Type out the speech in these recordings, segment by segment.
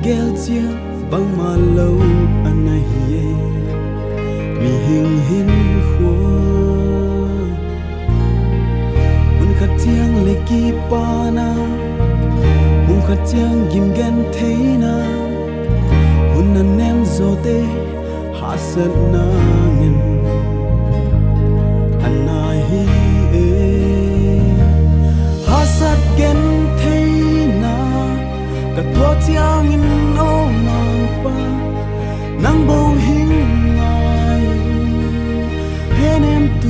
gel chia bang ma lâu anai ye mi hình hình khua hun khát chiang le ki pa na hun khát chiang gim gan thấy na hun nan nem zo te ha sat na ngin anai e ha sat gen thấy na cả tua chiang in ô mang pa nang bầu hình ngài hen em tu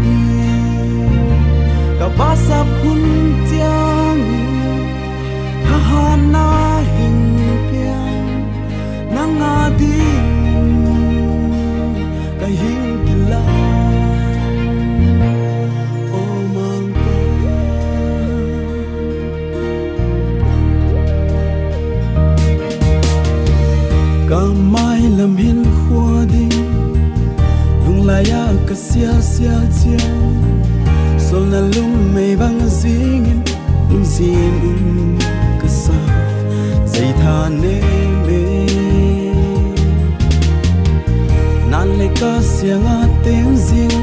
đi cả ba sap hun chiang ha ha na hình piang nang a đi cái hình kila ô mang pa cả mai làm hin khua đi lung lai ya ka sia sia chia sol na lung mei bang zingin lung zin ka sa dây tha ne me nan le ka sia nga tiếng zing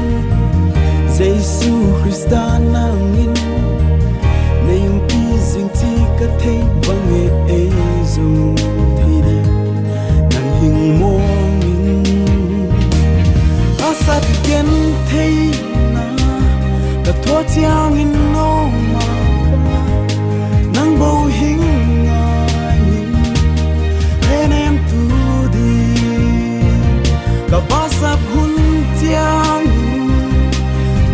Giêsu Christa nangin ne yung pi zing ti ka thei bang e zo thei đi nang hing mo sát kiến thấy na cả thua chiang in ngô mà nắng bầu hình ngài bên em tu đi cả ba sắp hun chiang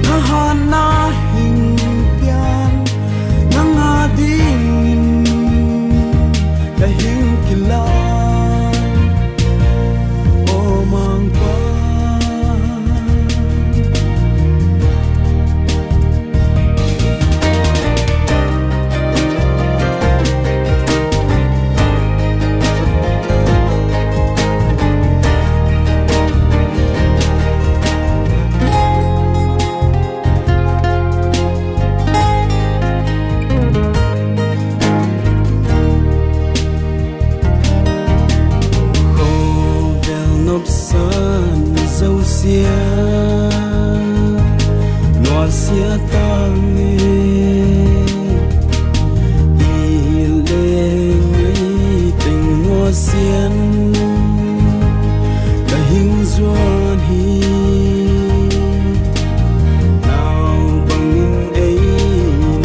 na ha na hình pian nắng a đi cái hình kila loa sia tang i le ngây tình ngô xiên cả hình duan hi nào bằng in ấy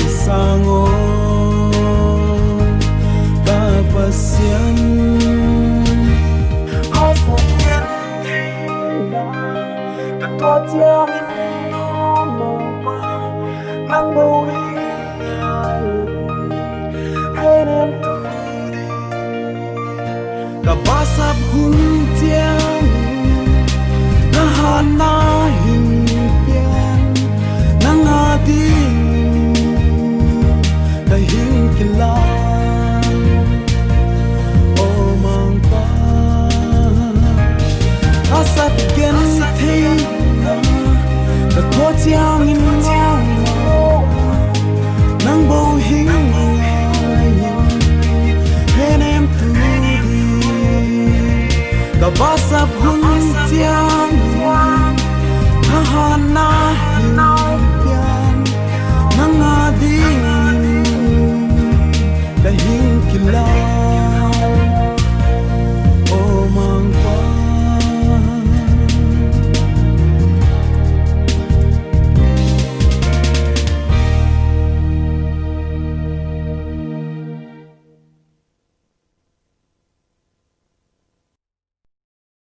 sang ô ta pa xiên có chiang in nó mong pa nắng bầu hình ngài hay em tu đi cả ba sắp hun chiang na ha na hình pian nang a đi cái hình kila ô mang pa a sắp gen thấy cả thua chiang in ngô nắng bầu hình ngài bên em tu đi cả ba